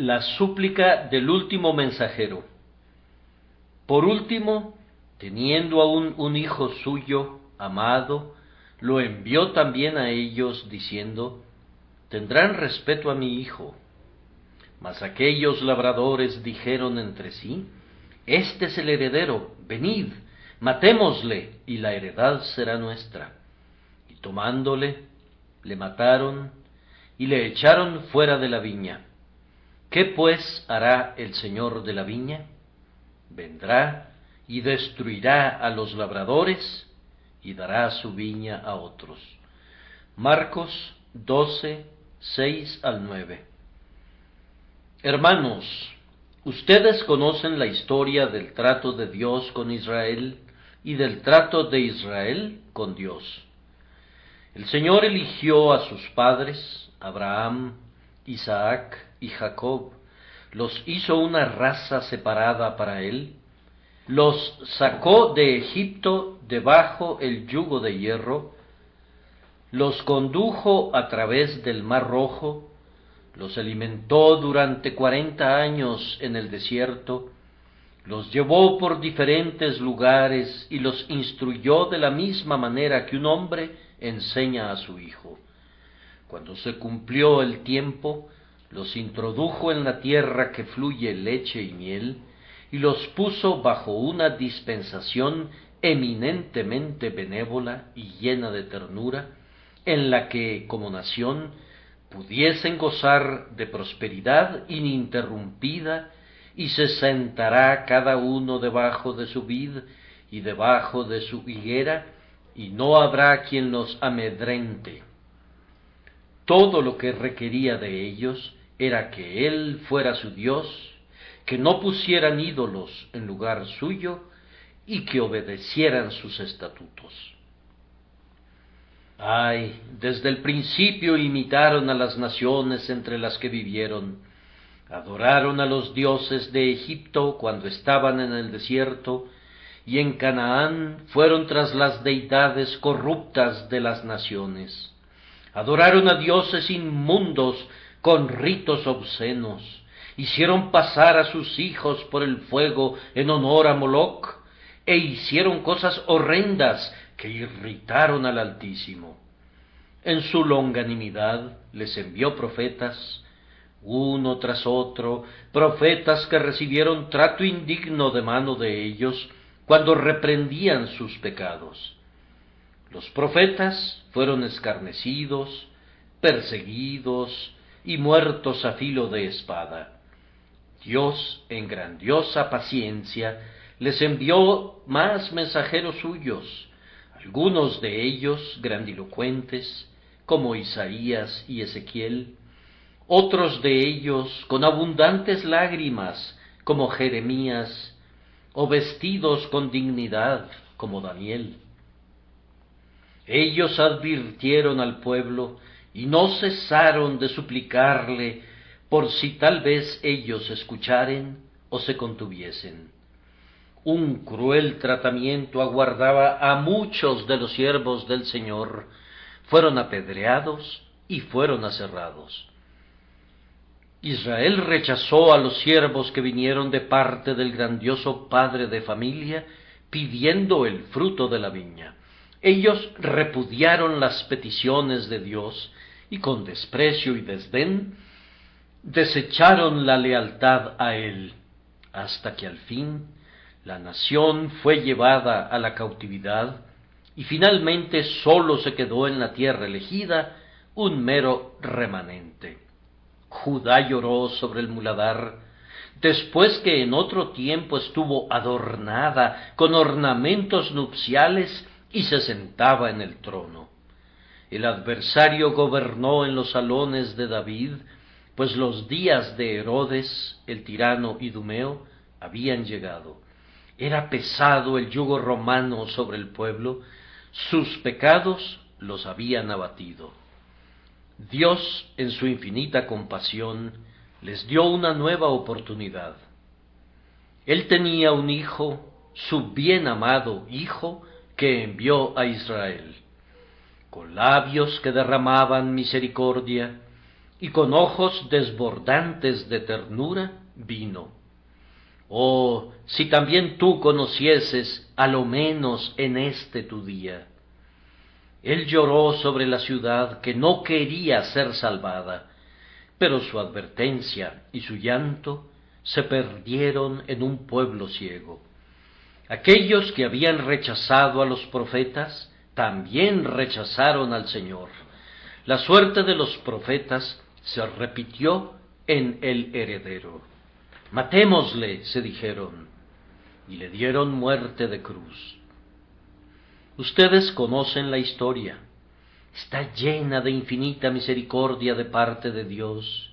La súplica del último mensajero. Por último, teniendo aún un hijo suyo, amado, lo envió también a ellos, diciendo: tendrán respeto a mi hijo. Mas aquellos labradores dijeron entre sí: este es el heredero, venid, matémosle, y la heredad será nuestra. Y tomándole, le mataron, y le echaron fuera de la viña. ¿Qué pues hará el señor de la viña? Vendrá y destruirá a los labradores y dará su viña a otros. Marcos 12, 6 al 9. Hermanos, ustedes conocen la historia del trato de Dios con Israel y del trato de Israel con Dios. El Señor eligió a sus padres, Abraham, Isaac y Jacob, los hizo una raza separada para él, los sacó de Egipto debajo el yugo de hierro, los condujo a través del Mar Rojo, los alimentó durante 40 años en el desierto, los llevó por diferentes lugares y los instruyó de la misma manera que un hombre enseña a su hijo. Cuando se cumplió el tiempo, los introdujo en la tierra que fluye leche y miel, y los puso bajo una dispensación eminentemente benévola y llena de ternura, en la que, como nación, pudiesen gozar de prosperidad ininterrumpida, y se sentará cada uno debajo de su vid y debajo de su higuera, y no habrá quien los amedrente. Todo lo que requería de ellos era que Él fuera su Dios, que no pusieran ídolos en lugar suyo y que obedecieran sus estatutos. Ay, desde el principio imitaron a las naciones entre las que vivieron, adoraron a los dioses de Egipto cuando estaban en el desierto, y en Canaán fueron tras las deidades corruptas de las naciones. Adoraron a dioses inmundos con ritos obscenos, hicieron pasar a sus hijos por el fuego en honor a Moloc, e hicieron cosas horrendas que irritaron al Altísimo. En su longanimidad les envió profetas, uno tras otro, profetas que recibieron trato indigno de mano de ellos cuando reprendían sus pecados. Los profetas fueron escarnecidos, perseguidos y muertos a filo de espada. Dios, en grandiosa paciencia, les envió más mensajeros suyos, algunos de ellos grandilocuentes, como Isaías y Ezequiel, otros de ellos con abundantes lágrimas, como Jeremías, o vestidos con dignidad, como Daniel. Ellos advirtieron al pueblo y no cesaron de suplicarle por si tal vez ellos escucharen o se contuviesen. Un cruel tratamiento aguardaba a muchos de los siervos del Señor. Fueron apedreados y fueron aserrados. Israel rechazó a los siervos que vinieron de parte del grandioso padre de familia, pidiendo el fruto de la viña. Ellos repudiaron las peticiones de Dios y con desprecio y desdén desecharon la lealtad a Él, hasta que al fin la nación fue llevada a la cautividad y finalmente sólo se quedó en la tierra elegida un mero remanente. Judá lloró sobre el muladar, después que en otro tiempo estuvo adornada con ornamentos nupciales y se sentaba en el trono. El adversario gobernó en los salones de David, pues los días de Herodes, el tirano idumeo, habían llegado. Era pesado el yugo romano sobre el pueblo, sus pecados los habían abatido. Dios, en su infinita compasión, les dio una nueva oportunidad. Él tenía un hijo, su bien amado hijo, que envió a Israel. Con labios que derramaban misericordia, y con ojos desbordantes de ternura vino. Oh, si también tú conocieses, a lo menos en este tu día. Él lloró sobre la ciudad que no quería ser salvada, pero su advertencia y su llanto se perdieron en un pueblo ciego. Aquellos que habían rechazado a los profetas, también rechazaron al Señor. La suerte de los profetas se repitió en el heredero. Matémosle, se dijeron, y le dieron muerte de cruz. Ustedes conocen la historia. Está llena de infinita misericordia de parte de Dios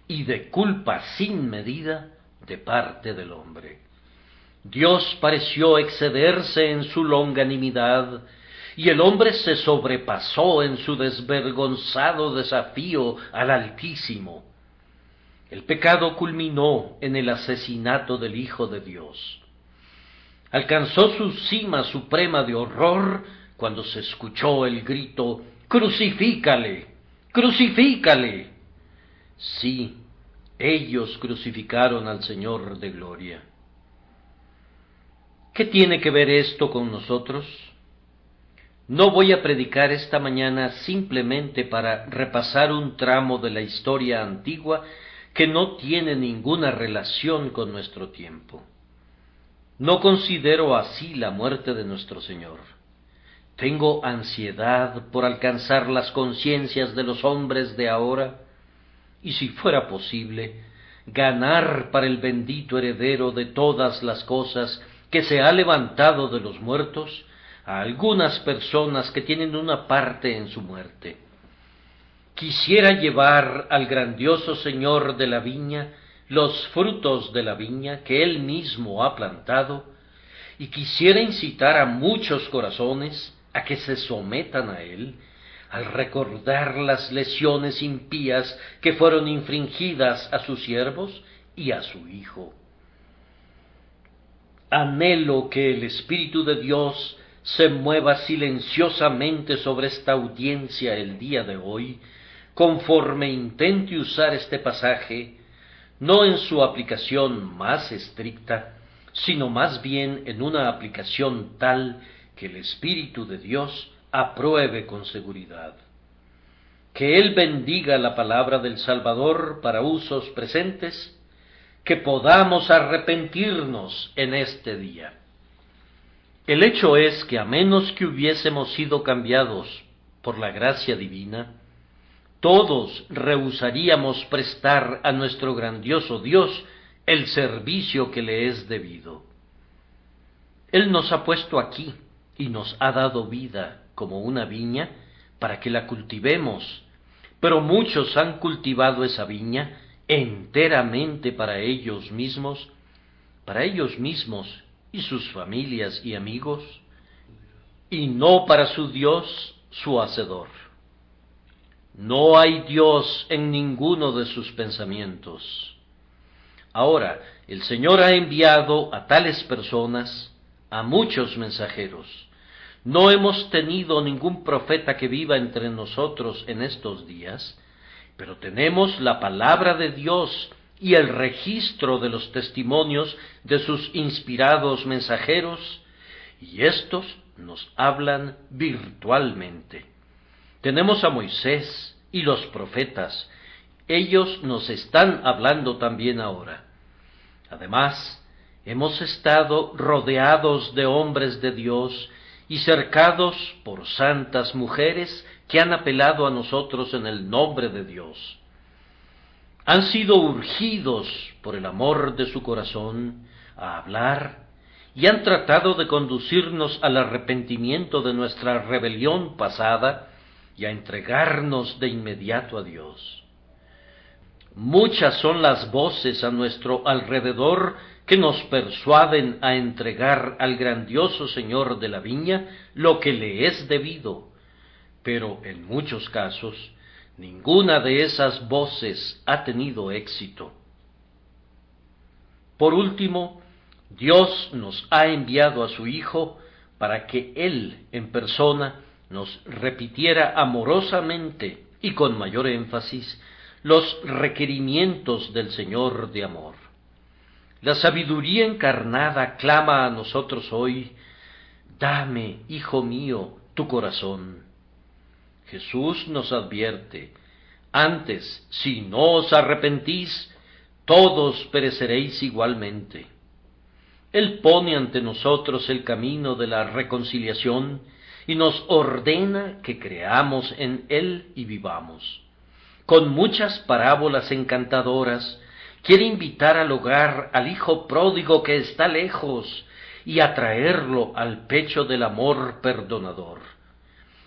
y de culpa sin medida de parte del hombre. Dios pareció excederse en su longanimidad, y el hombre se sobrepasó en su desvergonzado desafío al Altísimo. El pecado culminó en el asesinato del Hijo de Dios. Alcanzó su cima suprema de horror cuando se escuchó el grito: ¡Crucifícale! ¡Crucifícale! Sí, ellos crucificaron al Señor de gloria. ¿Qué tiene que ver esto con nosotros? No voy a predicar esta mañana simplemente para repasar un tramo de la historia antigua que no tiene ninguna relación con nuestro tiempo. No considero así la muerte de nuestro Señor. Tengo ansiedad por alcanzar las conciencias de los hombres de ahora, y si fuera posible, ganar para el bendito heredero de todas las cosas que se ha levantado de los muertos a algunas personas que tienen una parte en su muerte. Quisiera llevar al grandioso Señor de la viña los frutos de la viña que Él mismo ha plantado, y quisiera incitar a muchos corazones a que se sometan a Él, al recordar las lesiones impías que fueron infringidas a sus siervos y a su Hijo. Anhelo que el Espíritu de Dios se mueva silenciosamente sobre esta audiencia el día de hoy, conforme intente usar este pasaje, no en su aplicación más estricta, sino más bien en una aplicación tal que el Espíritu de Dios apruebe con seguridad. Que Él bendiga la palabra del Salvador para usos presentes, que podamos arrepentirnos en este día. El hecho es que a menos que hubiésemos sido cambiados por la gracia divina, todos rehusaríamos prestar a nuestro grandioso Dios el servicio que le es debido. Él nos ha puesto aquí y nos ha dado vida como una viña para que la cultivemos, pero muchos han cultivado esa viña enteramente para ellos mismos y sus familias y amigos, y no para su Dios, su Hacedor. No hay Dios en ninguno de sus pensamientos. Ahora, el Señor ha enviado a tales personas, a muchos mensajeros. No hemos tenido ningún profeta que viva entre nosotros en estos días, pero tenemos la palabra de Dios y el registro de los testimonios de sus inspirados mensajeros, y estos nos hablan virtualmente. Tenemos a Moisés y los profetas. Ellos nos están hablando también ahora. Además, hemos estado rodeados de hombres de Dios y cercados por santas mujeres que han apelado a nosotros en el nombre de Dios. Han sido urgidos por el amor de su corazón a hablar y han tratado de conducirnos al arrepentimiento de nuestra rebelión pasada y a entregarnos de inmediato a Dios. Muchas son las voces a nuestro alrededor que nos persuaden a entregar al grandioso Señor de la viña lo que le es debido, pero en muchos casos ninguna de esas voces ha tenido éxito. Por último, Dios nos ha enviado a su Hijo para que Él en persona nos repitiera amorosamente y con mayor énfasis los requerimientos del Señor de amor. La sabiduría encarnada clama a nosotros hoy: dame, hijo mío, tu corazón. Jesús nos advierte: antes, si no os arrepentís, todos pereceréis igualmente. Él pone ante nosotros el camino de la reconciliación y nos ordena que creamos en Él y vivamos. Con muchas parábolas encantadoras, quiere invitar al hogar al hijo pródigo que está lejos y atraerlo al pecho del amor perdonador.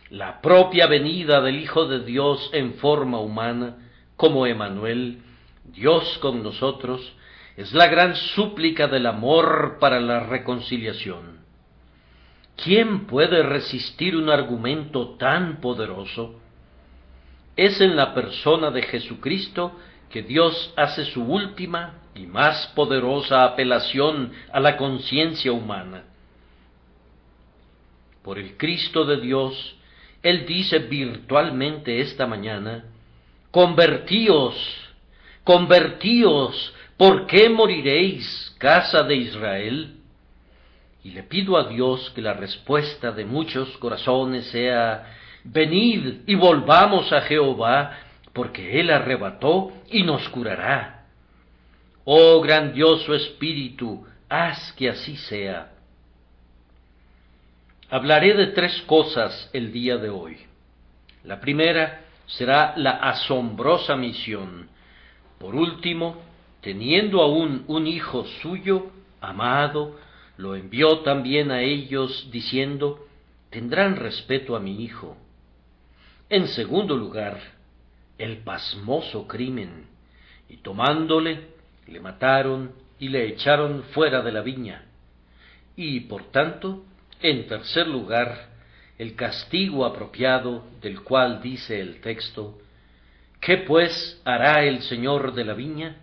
La propia venida del Hijo de Dios en forma humana, como Emmanuel, Dios con nosotros, es la gran súplica del amor para la reconciliación. ¿Quién puede resistir un argumento tan poderoso? Es en la persona de Jesucristo que Dios hace su última y más poderosa apelación a la conciencia humana. Por el Cristo de Dios, Él dice virtualmente esta mañana: convertíos, convertíos, ¿por qué moriréis, casa de Israel? Y le pido a Dios que la respuesta de muchos corazones sea: venid y volvamos a Jehová, porque Él arrebató y nos curará. Oh grandioso Espíritu, haz que así sea. Hablaré de 3 cosas el día de hoy. La primera será la asombrosa misión. Por último, teniendo aún un hijo suyo, amado, lo envió también a ellos, diciendo: tendrán respeto a mi hijo. En segundo lugar, el pasmoso crimen, y tomándole, le mataron y le echaron fuera de la viña. Y, por tanto, en tercer lugar, el castigo apropiado, del cual dice el texto: ¿qué pues hará el Señor de la viña?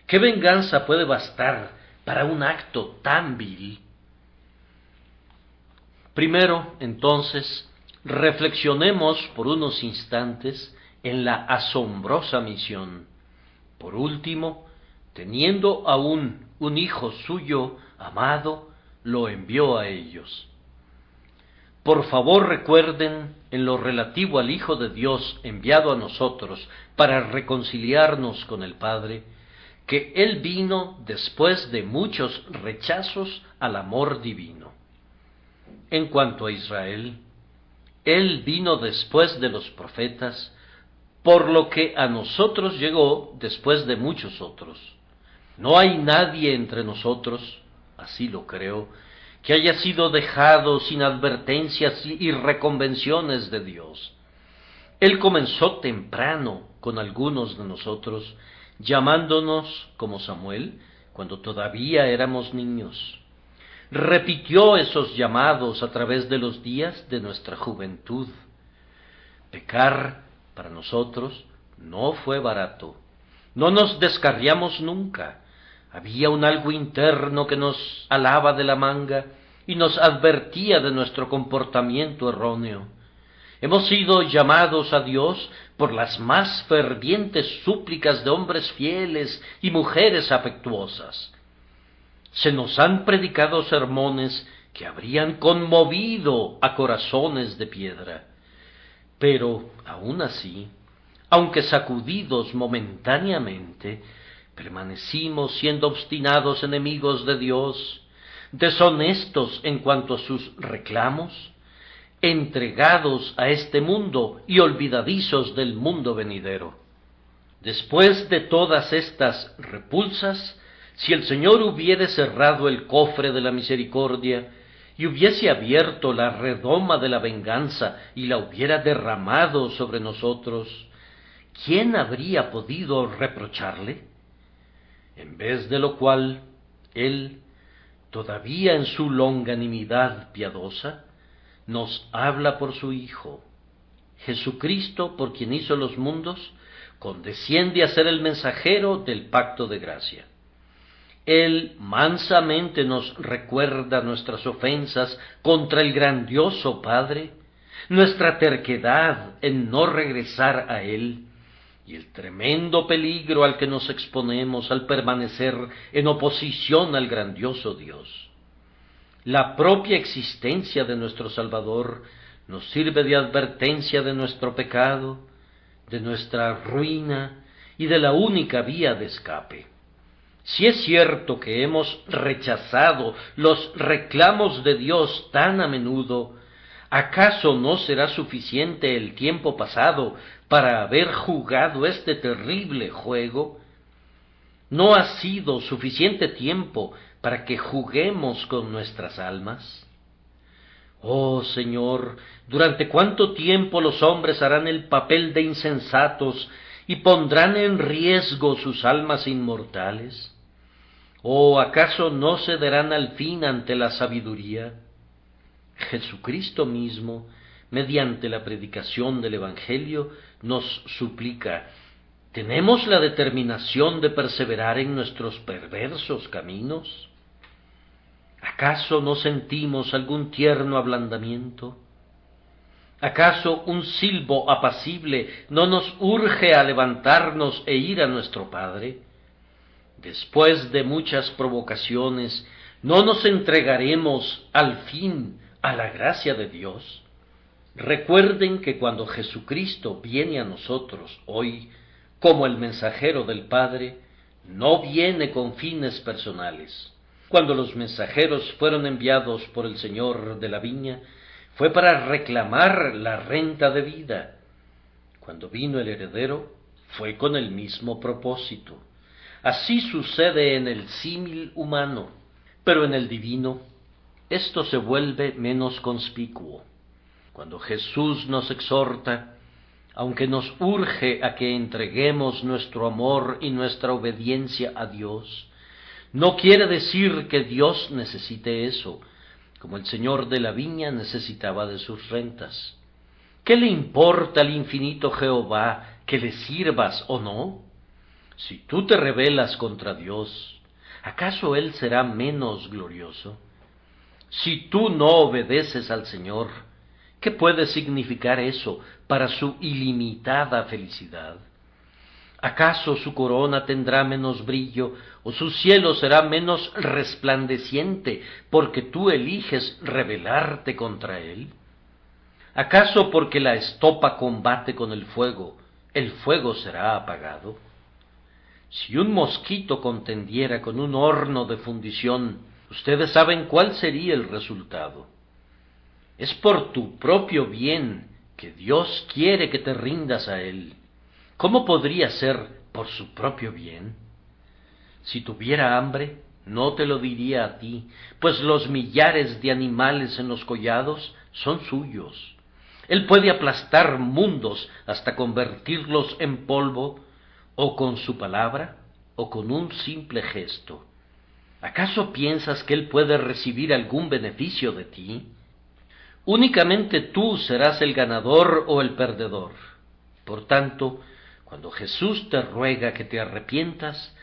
¿Qué venganza puede bastar para un acto tan vil? Primero, entonces, reflexionemos por unos instantes en la asombrosa misión. Por último, teniendo aún un hijo suyo amado, lo envió a ellos. Por favor, recuerden, en lo relativo al Hijo de Dios enviado a nosotros para reconciliarnos con el Padre, que Él vino después de muchos rechazos al amor divino. En cuanto a Israel, Él vino después de los profetas, por lo que a nosotros llegó después de muchos otros. No hay nadie entre nosotros, así lo creo, que haya sido dejado sin advertencias y reconvenciones de Dios. Él comenzó temprano con algunos de nosotros, llamándonos como Samuel, cuando todavía éramos niños. Repitió esos llamados a través de los días de nuestra juventud. Pecar para nosotros no fue barato. No nos descarriamos nunca. Había un algo interno que nos alaba de la manga y nos advertía de nuestro comportamiento erróneo. Hemos sido llamados a Dios por las más fervientes súplicas de hombres fieles y mujeres afectuosas. Se nos han predicado sermones que habrían conmovido a corazones de piedra. Pero, aún así, aunque sacudidos momentáneamente, permanecimos siendo obstinados enemigos de Dios, deshonestos en cuanto a sus reclamos, entregados a este mundo y olvidadizos del mundo venidero. Después de todas estas repulsas, si el Señor hubiere cerrado el cofre de la misericordia y hubiese abierto la redoma de la venganza y la hubiera derramado sobre nosotros, ¿quién habría podido reprocharle? En vez de lo cual, Él, todavía en su longanimidad piadosa, nos habla por su Hijo. Jesucristo, por quien hizo los mundos, condesciende a ser el mensajero del pacto de gracia. Él mansamente nos recuerda nuestras ofensas contra el grandioso Padre, nuestra terquedad en no regresar a Él, y el tremendo peligro al que nos exponemos al permanecer en oposición al grandioso Dios. La propia existencia de nuestro Salvador nos sirve de advertencia de nuestro pecado, de nuestra ruina y de la única vía de escape. Si es cierto que hemos rechazado los reclamos de Dios tan a menudo, ¿acaso no será suficiente el tiempo pasado para haber jugado este terrible juego? ¿No ha sido suficiente tiempo para que juguemos con nuestras almas? Oh Señor, ¿durante cuánto tiempo los hombres harán el papel de insensatos y pondrán en riesgo sus almas inmortales? ¿O acaso no cederán al fin ante la sabiduría? Jesucristo mismo, mediante la predicación del Evangelio, nos suplica: ¿tenemos la determinación de perseverar en nuestros perversos caminos? ¿Acaso no sentimos algún tierno ablandamiento? ¿Acaso un silbo apacible no nos urge a levantarnos e ir a nuestro Padre? Después de muchas provocaciones, ¿no nos entregaremos al fin a la gracia de Dios? Recuerden que cuando Jesucristo viene a nosotros hoy, como el mensajero del Padre, no viene con fines personales. Cuando los mensajeros fueron enviados por el Señor de la viña, fue para reclamar la renta debida. Cuando vino el heredero, fue con el mismo propósito. Así sucede en el símil humano, pero en el divino esto se vuelve menos conspicuo. Cuando Jesús nos exhorta, aunque nos urge a que entreguemos nuestro amor y nuestra obediencia a Dios, no quiere decir que Dios necesite eso, como el Señor de la viña necesitaba de sus rentas. ¿Qué le importa al infinito Jehová que le sirvas o no? Si tú te rebelas contra Dios, ¿acaso Él será menos glorioso? Si tú no obedeces al Señor, ¿qué puede significar eso para su ilimitada felicidad? ¿Acaso su corona tendrá menos brillo o su cielo será menos resplandeciente porque tú eliges rebelarte contra Él? ¿Acaso porque la estopa combate con el fuego será apagado? Si un mosquito contendiera con un horno de fundición, ustedes saben cuál sería el resultado. Es por tu propio bien que Dios quiere que te rindas a Él. ¿Cómo podría ser por su propio bien? Si tuviera hambre, no te lo diría a ti, pues los millares de animales en los collados son suyos. Él puede aplastar mundos hasta convertirlos en polvo, o con su palabra, o con un simple gesto. ¿Acaso piensas que Él puede recibir algún beneficio de ti? Únicamente tú serás el ganador o el perdedor. Por tanto, cuando Jesús te ruega que te arrepientas,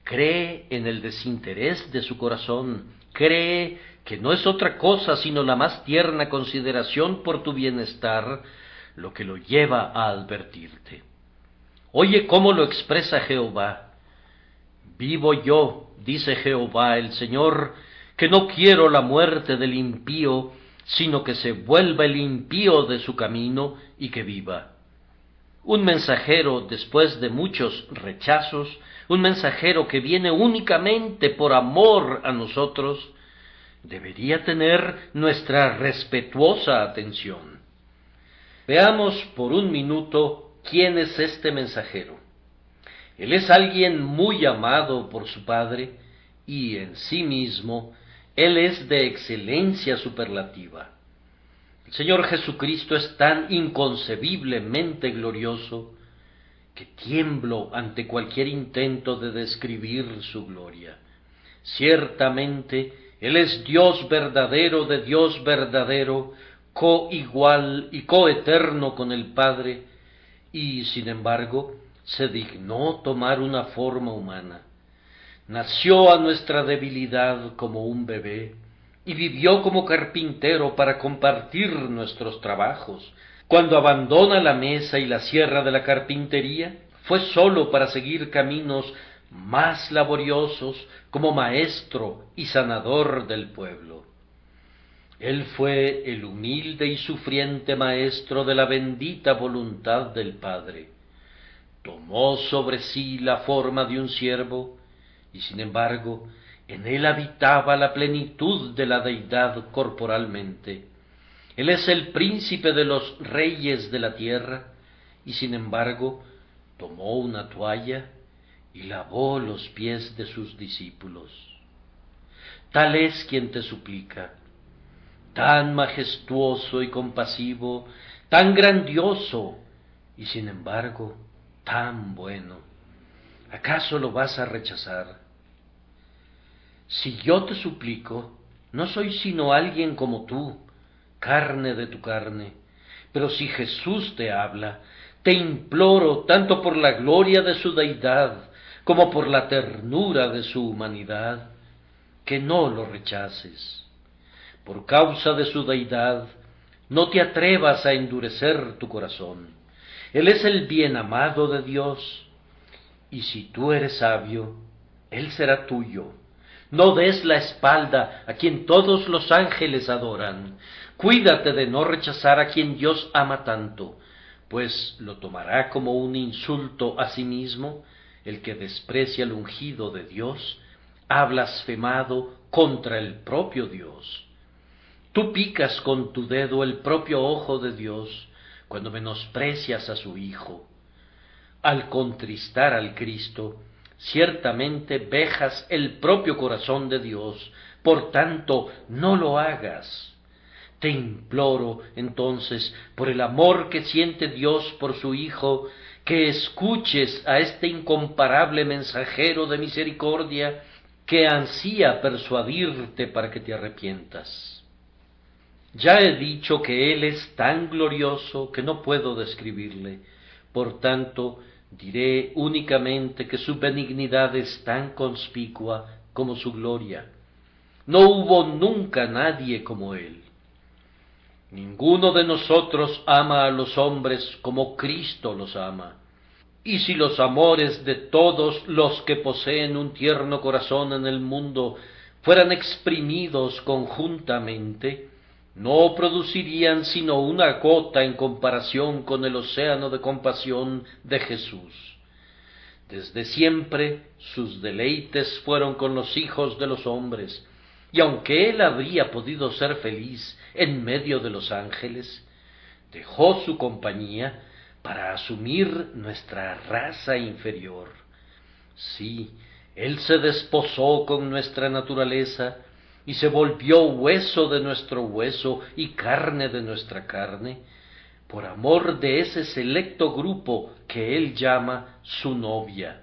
cree en el desinterés de su corazón, cree que no es otra cosa sino la más tierna consideración por tu bienestar lo que lo lleva a advertirte. Oye cómo lo expresa Jehová. Vivo yo, dice Jehová el Señor, que no quiero la muerte del impío, sino que se vuelva el impío de su camino y que viva. Un mensajero después de muchos rechazos, un mensajero que viene únicamente por amor a nosotros, debería tener nuestra respetuosa atención. Veamos por un minuto quién es este mensajero. Él es alguien muy amado por su Padre y en sí mismo Él es de excelencia superlativa. El Señor Jesucristo es tan inconcebiblemente glorioso que tiemblo ante cualquier intento de describir su gloria. Ciertamente, Él es Dios verdadero de Dios verdadero, coigual y coeterno con el Padre, y sin embargo se dignó tomar una forma humana. Nació a nuestra debilidad como un bebé, y vivió como carpintero para compartir nuestros trabajos. Cuando abandona la mesa y la sierra de la carpintería, fue sólo para seguir caminos más laboriosos como maestro y sanador del pueblo. Él fue el humilde y sufriente maestro de la bendita voluntad del Padre. Tomó sobre sí la forma de un siervo, y sin embargo, en él habitaba la plenitud de la deidad corporalmente. Él es el príncipe de los reyes de la tierra, y sin embargo, tomó una toalla y lavó los pies de sus discípulos. Tal es quien te suplica, tan majestuoso y compasivo, tan grandioso, y sin embargo, tan bueno. ¿Acaso lo vas a rechazar? Si yo te suplico, no soy sino alguien como tú, carne de tu carne, pero si Jesús te habla, te imploro tanto por la gloria de su deidad, como por la ternura de su humanidad, que no lo rechaces. Por causa de su deidad, no te atrevas a endurecer tu corazón. Él es el bien amado de Dios, y si tú eres sabio, Él será tuyo. No des la espalda a quien todos los ángeles adoran. Cuídate de no rechazar a quien Dios ama tanto, pues lo tomará como un insulto a sí mismo el que desprecia el ungido de Dios, ha blasfemado contra el propio Dios. Tú picas con tu dedo el propio ojo de Dios cuando menosprecias a su Hijo. Al contristar al Cristo, ciertamente vejas el propio corazón de Dios, por tanto no lo hagas. Te imploro, entonces, por el amor que siente Dios por su Hijo, que escuches a este incomparable mensajero de misericordia que ansía persuadirte para que te arrepientas. Ya he dicho que Él es tan glorioso que no puedo describirle, por tanto diré únicamente que su benignidad es tan conspicua como su gloria. No hubo nunca nadie como Él. Ninguno de nosotros ama a los hombres como Cristo los ama. Y si los amores de todos los que poseen un tierno corazón en el mundo fueran exprimidos conjuntamente, no producirían sino una gota en comparación con el océano de compasión de Jesús. Desde siempre sus deleites fueron con los hijos de los hombres, y aunque él habría podido ser feliz en medio de los ángeles, dejó su compañía para asumir nuestra raza inferior. Sí, él se desposó con nuestra naturaleza y se volvió hueso de nuestro hueso y carne de nuestra carne, por amor de ese selecto grupo que él llama su novia.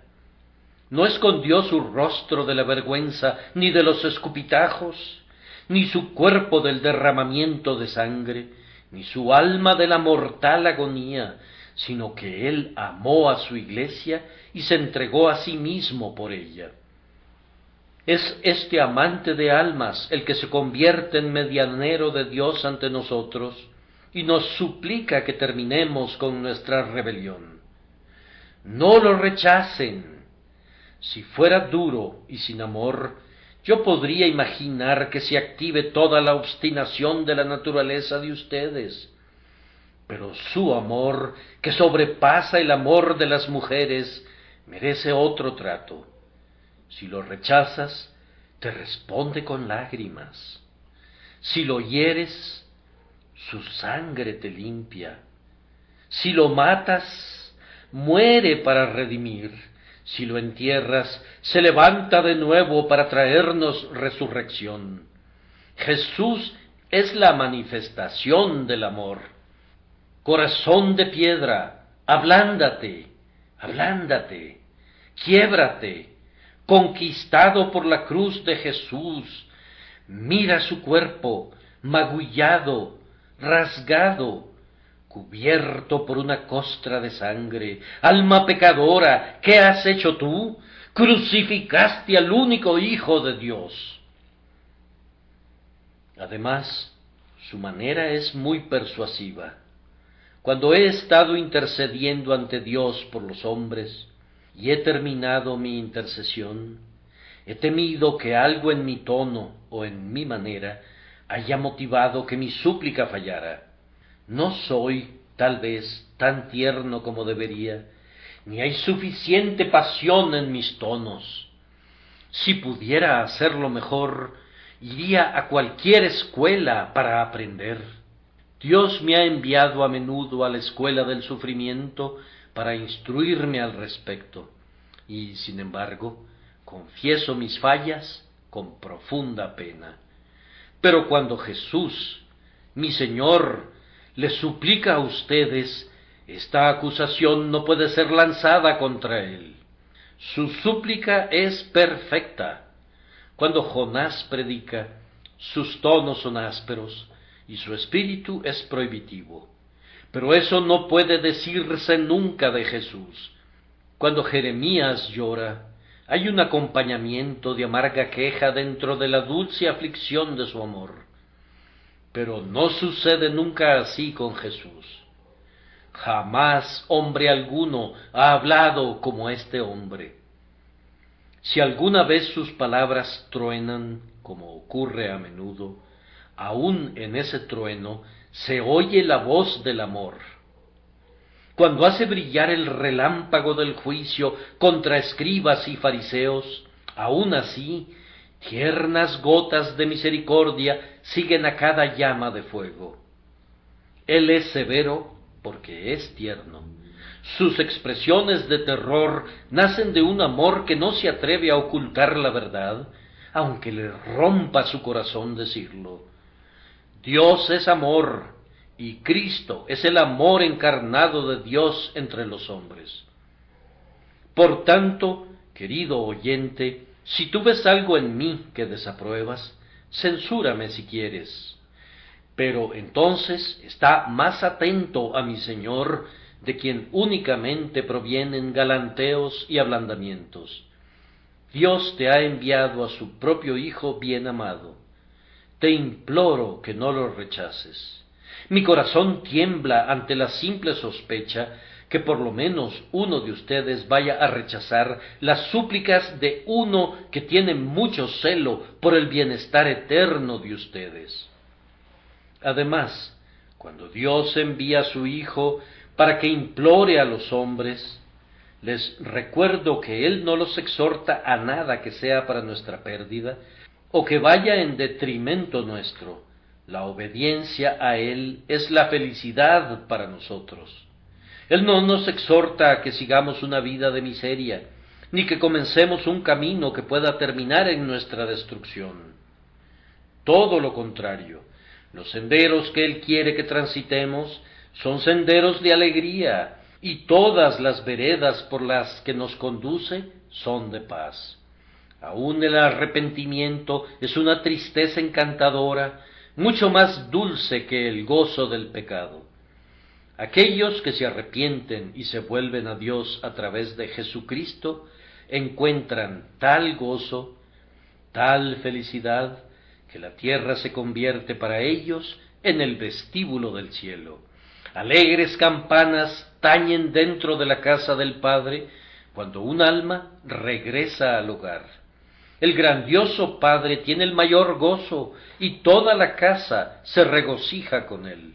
No escondió su rostro de la vergüenza, ni de los escupitajos, ni su cuerpo del derramamiento de sangre, ni su alma de la mortal agonía, sino que él amó a su iglesia y se entregó a sí mismo por ella. Es este amante de almas el que se convierte en medianero de Dios ante nosotros y nos suplica que terminemos con nuestra rebelión. No lo rechacen. Si fuera duro y sin amor, yo podría imaginar que se active toda la obstinación de la naturaleza de ustedes. Pero su amor, que sobrepasa el amor de las mujeres, merece otro trato. Si lo rechazas, te responde con lágrimas. Si lo hieres, su sangre te limpia. Si lo matas, muere para redimir. Si lo entierras, se levanta de nuevo para traernos resurrección. Jesús es la manifestación del amor. Corazón de piedra, ablándate, ablándate, quiébrate, conquistado por la cruz de Jesús. Mira su cuerpo, magullado, rasgado, cubierto por una costra de sangre. Alma pecadora, ¿qué has hecho tú? Crucificaste al único Hijo de Dios. Además, su manera es muy persuasiva. cuando he estado intercediendo ante Dios por los hombres, y he terminado mi intercesión, he temido que algo en mi tono o en mi manera haya motivado que mi súplica fallara. No soy, tal vez, tan tierno como debería, ni hay suficiente pasión en mis tonos. Si pudiera hacerlo mejor, iría a cualquier escuela para aprender. Dios me ha enviado a menudo a la escuela del sufrimiento para instruirme al respecto, y, sin embargo, confieso mis fallas con profunda pena. Pero cuando Jesús, mi Señor, les suplica a ustedes, esta acusación no puede ser lanzada contra Él. Su súplica es perfecta. Cuando Jonás predica, sus tonos son ásperos y su espíritu es prohibitivo. Pero eso no puede decirse nunca de Jesús. Cuando Jeremías llora, hay un acompañamiento de amarga queja dentro de la dulce aflicción de su amor. Pero no sucede nunca así con Jesús. Jamás hombre alguno ha hablado como este hombre. Si alguna vez sus palabras truenan, como ocurre a menudo, aún en ese trueno se oye la voz del amor. Cuando hace brillar el relámpago del juicio contra escribas y fariseos, aún así, tiernas gotas de misericordia siguen a cada llama de fuego. Él es severo porque es tierno. Sus expresiones de terror nacen de un amor que no se atreve a ocultar la verdad, aunque le rompa su corazón decirlo. Dios es amor, y Cristo es el amor encarnado de Dios entre los hombres. Por tanto, querido oyente, si tú ves algo en mí que desapruebas, censúrame si quieres. Pero entonces está más atento a mi Señor, de quien únicamente provienen galanteos y ablandamientos. Dios te ha enviado a su propio Hijo bien amado. Te imploro que no lo rechaces. Mi corazón tiembla ante la simple sospecha que por lo menos uno de ustedes vaya a rechazar las súplicas de uno que tiene mucho celo por el bienestar eterno de ustedes. Además, cuando Dios envía a su Hijo para que implore a los hombres, les recuerdo que Él no los exhorta a nada que sea para nuestra pérdida, o que vaya en detrimento nuestro. La obediencia a Él es la felicidad para nosotros. Él no nos exhorta a que sigamos una vida de miseria, ni que comencemos un camino que pueda terminar en nuestra destrucción. Todo lo contrario, los senderos que Él quiere que transitemos son senderos de alegría, y todas las veredas por las que nos conduce son de paz. Aún el arrepentimiento es una tristeza encantadora, mucho más dulce que el gozo del pecado. Aquellos que se arrepienten y se vuelven a Dios a través de Jesucristo encuentran tal gozo, tal felicidad, que la tierra se convierte para ellos en el vestíbulo del cielo. Alegres campanas tañen dentro de la casa del Padre cuando un alma regresa al hogar. El grandioso Padre tiene el mayor gozo y toda la casa se regocija con él.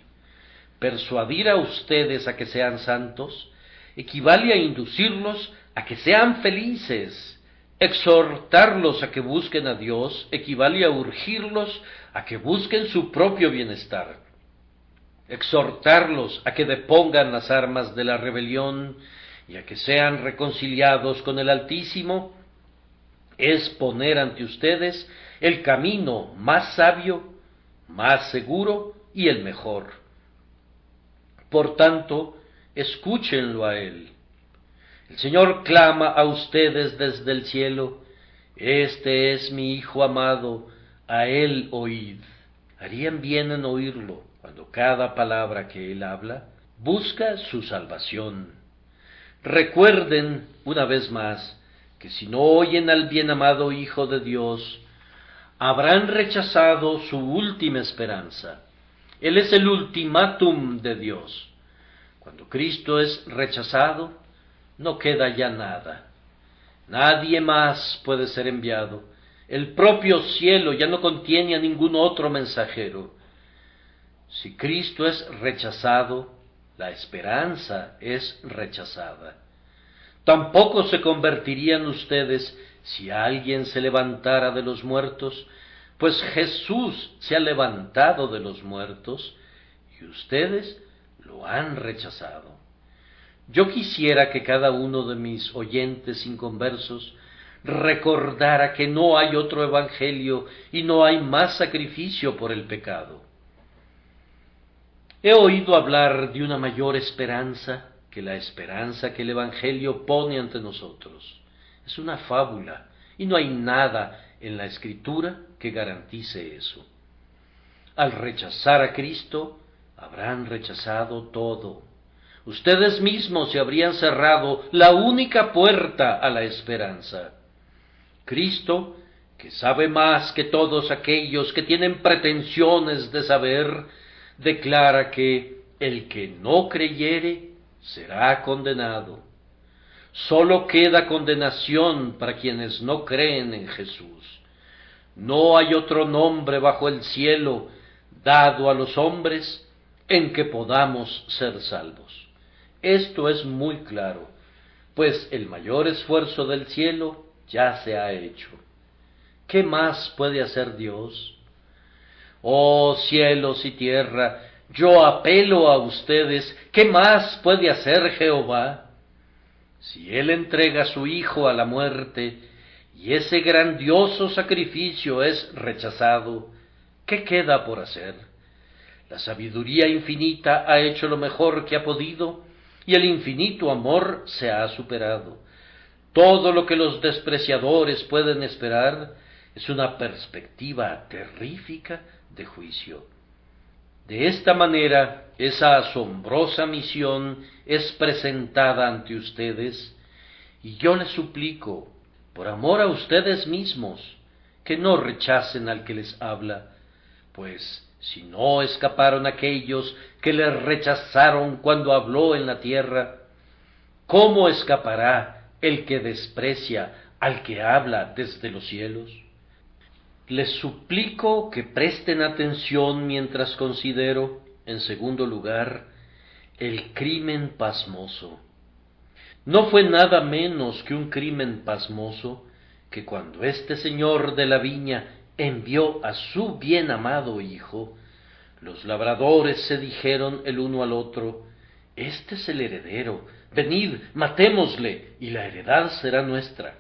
Persuadir a ustedes a que sean santos equivale a inducirlos a que sean felices. Exhortarlos a que busquen a Dios equivale a urgirlos a que busquen su propio bienestar. Exhortarlos a que depongan las armas de la rebelión y a que sean reconciliados con el Altísimo es poner ante ustedes el camino más sabio, más seguro y el mejor. Por tanto, escúchenlo a Él. El Señor clama a ustedes desde el cielo: este es mi Hijo amado, a Él oíd. Harían bien en oírlo cuando cada palabra que Él habla busca su salvación. Recuerden, una vez más, que si no oyen al bien amado Hijo de Dios, habrán rechazado su última esperanza. Él es el ultimátum de Dios. Cuando Cristo es rechazado, no queda ya nada. Nadie más puede ser enviado. El propio cielo ya no contiene a ningún otro mensajero. Si Cristo es rechazado, la esperanza es rechazada. Tampoco se convertirían ustedes si alguien se levantara de los muertos, pues Jesús se ha levantado de los muertos y ustedes lo han rechazado. Yo quisiera que cada uno de mis oyentes inconversos recordara que no hay otro evangelio y no hay más sacrificio por el pecado. He oído hablar de una mayor esperanza que la esperanza que el evangelio pone ante nosotros. Es una fábula y no hay nada en la Escritura que garantice eso. Al rechazar a Cristo, habrán rechazado todo. Ustedes mismos se habrían cerrado la única puerta a la esperanza. Cristo, que sabe más que todos aquellos que tienen pretensiones de saber, declara que el que no creyere será condenado. Solo queda condenación para quienes no creen en Jesús. No hay otro nombre bajo el cielo dado a los hombres en que podamos ser salvos. Esto es muy claro, pues el mayor esfuerzo del cielo ya se ha hecho. ¿Qué más puede hacer Dios? Oh cielos y tierra, yo apelo a ustedes, ¿qué más puede hacer Jehová? Si Él entrega a su Hijo a la muerte, y ese grandioso sacrificio es rechazado, ¿qué queda por hacer? La sabiduría infinita ha hecho lo mejor que ha podido, y el infinito amor se ha superado. Todo lo que los despreciadores pueden esperar es una perspectiva terrífica de juicio. De esta manera, esa asombrosa misión es presentada ante ustedes, y yo les suplico, por amor a ustedes mismos, que no rechacen al que les habla, pues si no escaparon aquellos que les rechazaron cuando habló en la tierra, ¿cómo escapará el que desprecia al que habla desde los cielos? Les suplico que presten atención mientras considero, en segundo lugar, el crimen pasmoso. No fue nada menos que un crimen pasmoso que cuando este señor de la viña envió a su bien amado hijo, los labradores se dijeron el uno al otro: este es el heredero, venid, matémosle, y la heredad será nuestra.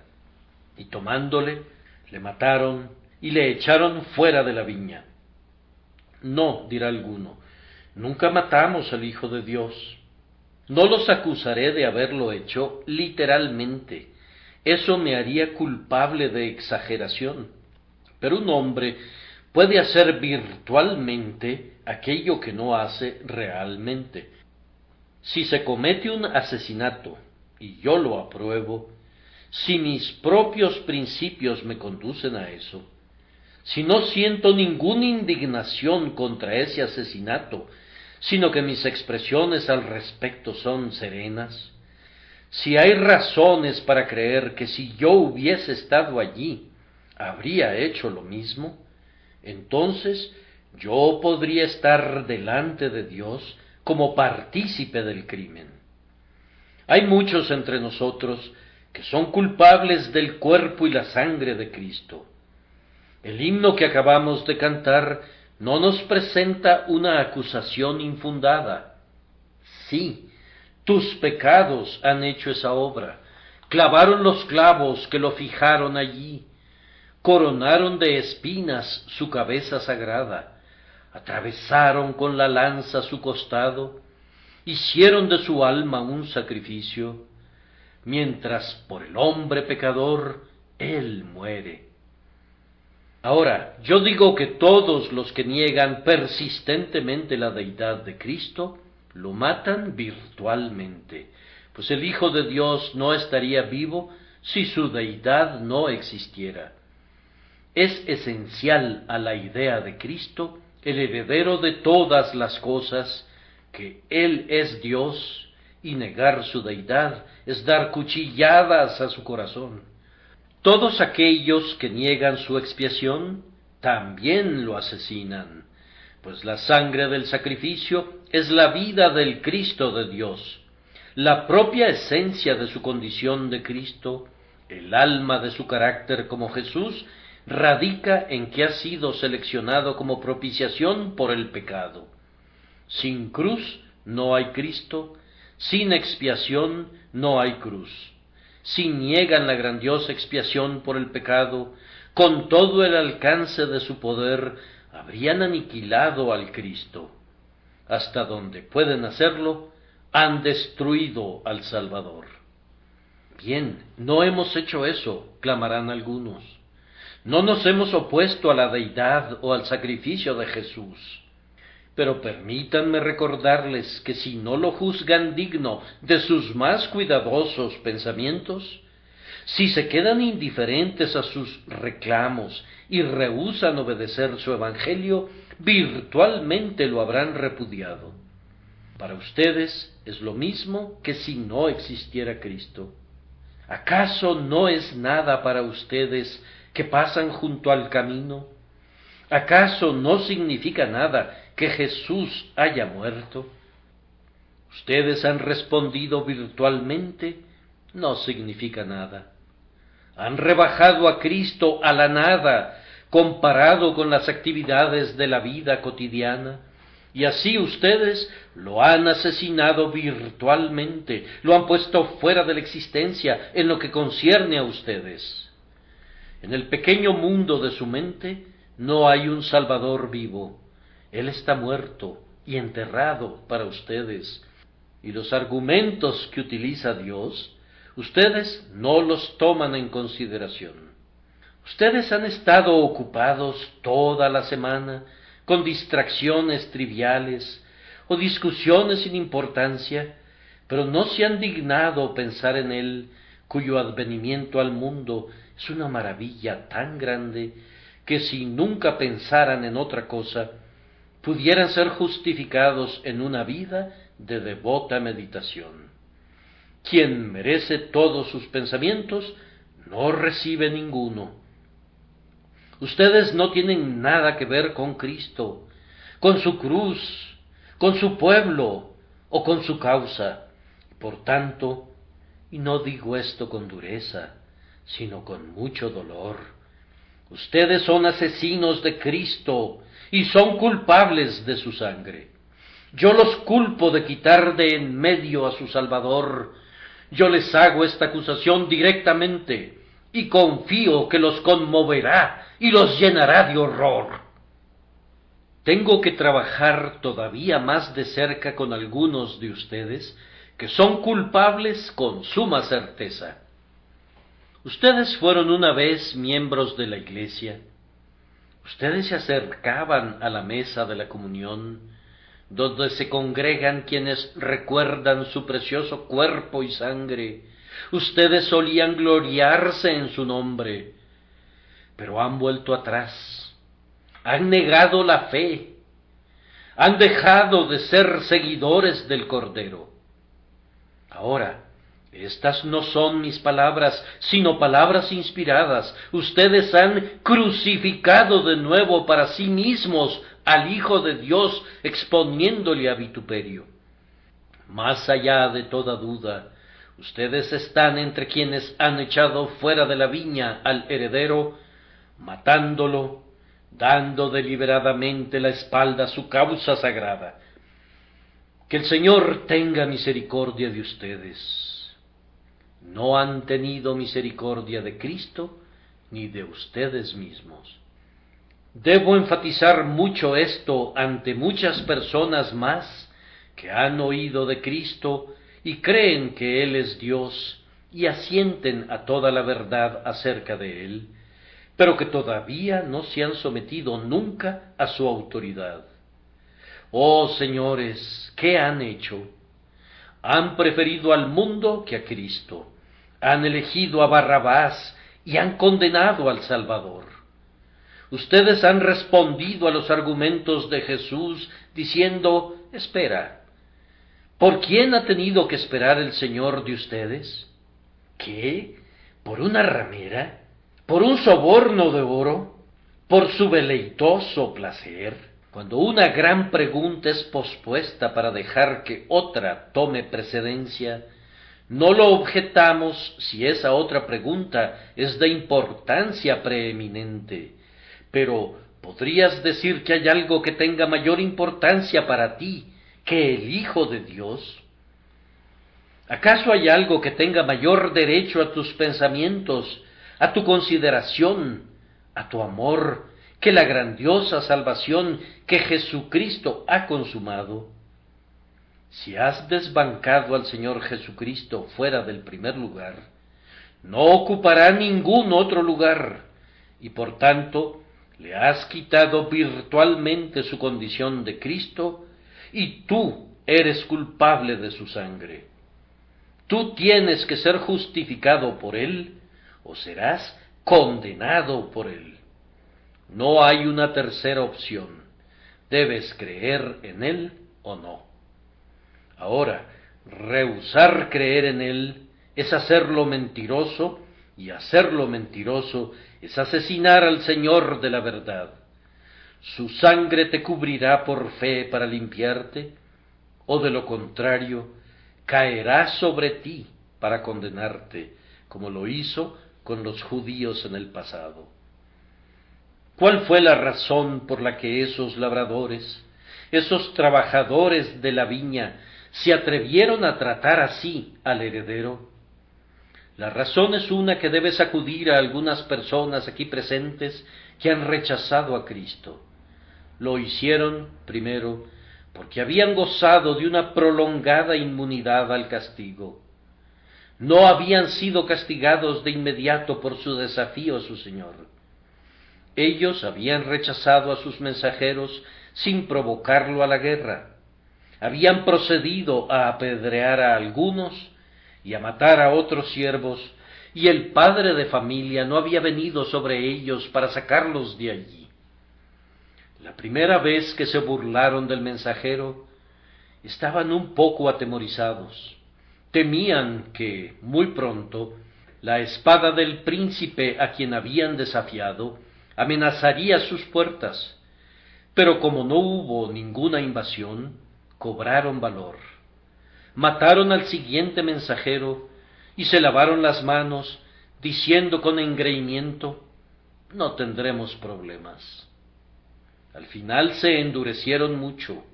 Y tomándole, le mataron y le echaron fuera de la viña. No, dirá alguno, nunca matamos al Hijo de Dios. No los acusaré de haberlo hecho literalmente. Eso me haría culpable de exageración. Pero un hombre puede hacer virtualmente aquello que no hace realmente. Si se comete un asesinato, y yo lo apruebo, si mis propios principios me conducen a eso, si no siento ninguna indignación contra ese asesinato, sino que mis expresiones al respecto son serenas, si hay razones para creer que si yo hubiese estado allí, habría hecho lo mismo, entonces yo podría estar delante de Dios como partícipe del crimen. Hay muchos entre nosotros que son culpables del cuerpo y la sangre de Cristo. El himno que acabamos de cantar no nos presenta una acusación infundada. Sí, tus pecados han hecho esa obra, clavaron los clavos que lo fijaron allí, coronaron de espinas su cabeza sagrada, atravesaron con la lanza su costado, hicieron de su alma un sacrificio, mientras por el hombre pecador él muere. Ahora, yo digo que todos los que niegan persistentemente la deidad de Cristo, lo matan virtualmente, pues el Hijo de Dios no estaría vivo si su deidad no existiera. Es esencial a la idea de Cristo, el heredero de todas las cosas, que Él es Dios, y negar su deidad es dar cuchilladas a su corazón. Todos aquellos que niegan su expiación también lo asesinan, pues la sangre del sacrificio es la vida del Cristo de Dios, la propia esencia de su condición de Cristo, el alma de su carácter como Jesús, radica en que ha sido seleccionado como propiciación por el pecado. Sin cruz no hay Cristo, sin expiación no hay cruz. Si niegan la grandiosa expiación por el pecado, con todo el alcance de su poder, habrían aniquilado al Cristo. Hasta donde pueden hacerlo, han destruido al Salvador. Bien, no hemos hecho eso, clamarán algunos. No nos hemos opuesto a la deidad o al sacrificio de Jesús. Pero permítanme recordarles que si no lo juzgan digno de sus más cuidadosos pensamientos, si se quedan indiferentes a sus reclamos y rehúsan obedecer su evangelio, virtualmente lo habrán repudiado. Para ustedes es lo mismo que si no existiera Cristo. ¿Acaso no es nada para ustedes que pasan junto al camino? ¿Acaso no significa nada que Jesús haya muerto? Ustedes han respondido virtualmente, no significa nada. Han rebajado a Cristo a la nada, comparado con las actividades de la vida cotidiana, y así ustedes lo han asesinado virtualmente, lo han puesto fuera de la existencia en lo que concierne a ustedes. En el pequeño mundo de su mente no hay un Salvador vivo. Él está muerto y enterrado para ustedes, y los argumentos que utiliza Dios, ustedes no los toman en consideración. Ustedes han estado ocupados toda la semana con distracciones triviales o discusiones sin importancia, pero no se han dignado pensar en Él, cuyo advenimiento al mundo es una maravilla tan grande que si nunca pensaran en otra cosa, pudieran ser justificados en una vida de devota meditación. Quien merece todos sus pensamientos no recibe ninguno. Ustedes no tienen nada que ver con Cristo, con su cruz, con su pueblo o con su causa. Por tanto, y no digo esto con dureza, sino con mucho dolor, ustedes son asesinos de Cristo y son culpables de su sangre. Yo los culpo de quitar de en medio a su Salvador. Yo les hago esta acusación directamente y confío que los conmoverá y los llenará de horror. Tengo que trabajar todavía más de cerca con algunos de ustedes que son culpables con suma certeza. Ustedes fueron una vez miembros de la Iglesia. Ustedes se acercaban a la mesa de la comunión, donde se congregan quienes recuerdan su precioso cuerpo y sangre. Ustedes solían gloriarse en su nombre, pero han vuelto atrás, han negado la fe, han dejado de ser seguidores del Cordero. Ahora, estas no son mis palabras, sino palabras inspiradas. Ustedes han crucificado de nuevo para sí mismos al Hijo de Dios, exponiéndole a vituperio. Más allá de toda duda, ustedes están entre quienes han echado fuera de la viña al heredero, matándolo, dando deliberadamente la espalda a su causa sagrada. Que el Señor tenga misericordia de ustedes. No han tenido misericordia de Cristo ni de ustedes mismos. Debo enfatizar mucho esto ante muchas personas más que han oído de Cristo y creen que Él es Dios y asienten a toda la verdad acerca de Él, pero que todavía no se han sometido nunca a su autoridad. Oh señores, ¿qué han hecho? Han preferido al mundo que a Cristo, han elegido a Barrabás y han condenado al Salvador. Ustedes han respondido a los argumentos de Jesús diciendo, espera, ¿Por quién ha tenido que esperar el Señor de ustedes? ¿Qué? ¿Por una ramera? ¿Por un soborno de oro? ¿Por su deleitoso placer? Cuando una gran pregunta es pospuesta para dejar que otra tome precedencia, no lo objetamos si esa otra pregunta es de importancia preeminente, pero ¿podrías decir que hay algo que tenga mayor importancia para ti que el Hijo de Dios? ¿Acaso hay algo que tenga mayor derecho a tus pensamientos, a tu consideración, a tu amor, que la grandiosa salvación que Jesucristo ha consumado? Si has desbancado al Señor Jesucristo fuera del primer lugar, no ocupará ningún otro lugar, y por tanto le has quitado virtualmente su condición de Cristo, y tú eres culpable de su sangre. Tú tienes que ser justificado por Él, o serás condenado por Él. No hay una tercera opción. Debes creer en Él o no. Ahora, rehusar creer en Él es hacerlo mentiroso, y hacerlo mentiroso es asesinar al Señor de la verdad. ¿Su sangre te cubrirá por fe para limpiarte? ¿O de lo contrario, caerá sobre ti para condenarte, como lo hizo con los judíos en el pasado? ¿Cuál fue la razón por la que esos labradores, esos trabajadores de la viña, se atrevieron a tratar así al heredero? La razón es una que debe sacudir a algunas personas aquí presentes que han rechazado a Cristo. Lo hicieron, primero, porque habían gozado de una prolongada inmunidad al castigo. No habían sido castigados de inmediato por su desafío a su Señor. Ellos habían rechazado a sus mensajeros sin provocarlo a la guerra. Habían procedido a apedrear a algunos y a matar a otros siervos, y el padre de familia no había venido sobre ellos para sacarlos de allí. La primera vez que se burlaron del mensajero, estaban un poco atemorizados. Temían que, muy pronto, la espada del príncipe a quien habían desafiado amenazaría sus puertas. Pero como no hubo ninguna invasión, cobraron valor. Mataron al siguiente mensajero y se lavaron las manos, diciendo con engreimiento: no tendremos problemas. Al final se endurecieron mucho.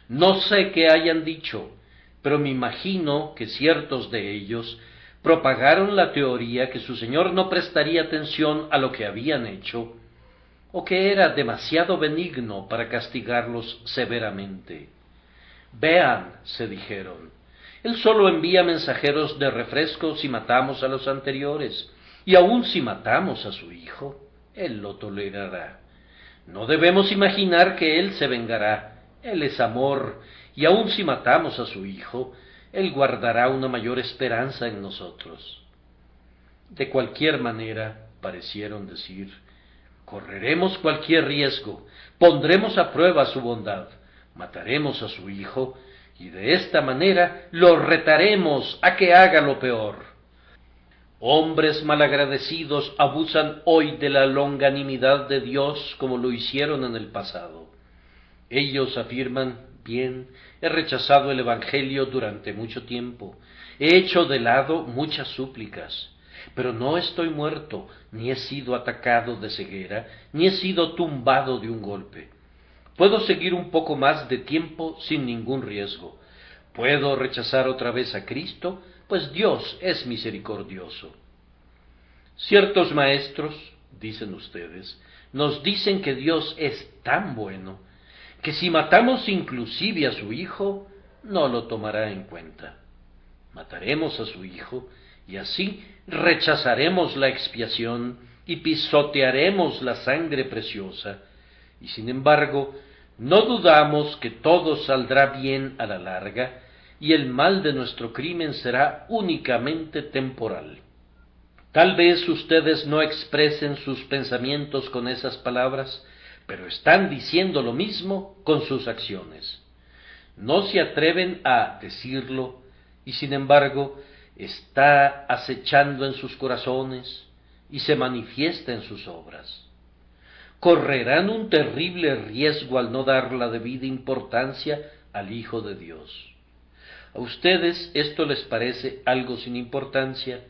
No sé qué hayan dicho, pero me imagino que ciertos de ellos propagaron la teoría que su Señor no prestaría atención a lo que habían hecho, o que era demasiado benigno para castigarlos severamente. Vean, se dijeron, Él solo envía mensajeros de refresco si matamos a los anteriores, y aun si matamos a su hijo, Él lo tolerará. No debemos imaginar que Él se vengará. Él es amor, y aun si matamos a su hijo, Él guardará una mayor esperanza en nosotros. De cualquier manera, parecieron decir, correremos cualquier riesgo, pondremos a prueba su bondad, mataremos a su hijo, y de esta manera lo retaremos a que haga lo peor. Hombres malagradecidos abusan hoy de la longanimidad de Dios como lo hicieron en el pasado. Ellos afirman: bien, he rechazado el Evangelio durante mucho tiempo, he hecho de lado muchas súplicas, pero no estoy muerto, ni he sido atacado de ceguera, ni he sido tumbado de un golpe. Puedo seguir un poco más de tiempo sin ningún riesgo. Puedo rechazar otra vez a Cristo, pues Dios es misericordioso. Ciertos maestros, dicen ustedes, nos dicen que Dios es tan bueno, que si matamos inclusive a su hijo, no lo tomará en cuenta. Mataremos a su hijo, y así rechazaremos la expiación y pisotearemos la sangre preciosa, y sin embargo, no dudamos que todo saldrá bien a la larga, y el mal de nuestro crimen será únicamente temporal. Tal vez ustedes no expresen sus pensamientos con esas palabras, pero están diciendo lo mismo con sus acciones. No se atreven a decirlo y sin embargo está acechando en sus corazones y se manifiesta en sus obras. Correrán un terrible riesgo al no dar la debida importancia al Hijo de Dios. A ustedes esto les parece algo sin importancia,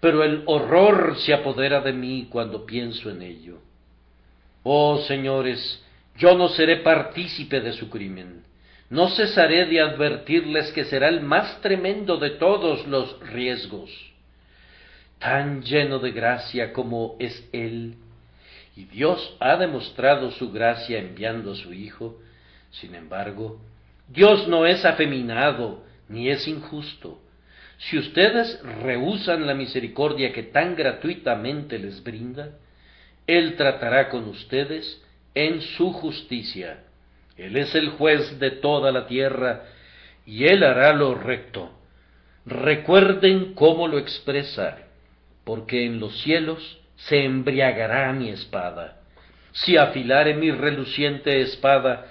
pero el horror se apodera de mí cuando pienso en ello. Oh, señores, yo no seré partícipe de su crimen. No cesaré de advertirles que será el más tremendo de todos los riesgos. Tan lleno de gracia como es Él, y Dios ha demostrado su gracia enviando a su Hijo. Sin embargo, Dios no es afeminado ni es injusto. Si ustedes rehúsan la misericordia que tan gratuitamente les brinda, Él tratará con ustedes en su justicia. Él es el juez de toda la tierra, y Él hará lo recto. Recuerden cómo lo expresa, porque en los cielos se embriagará mi espada. Si afilare mi reluciente espada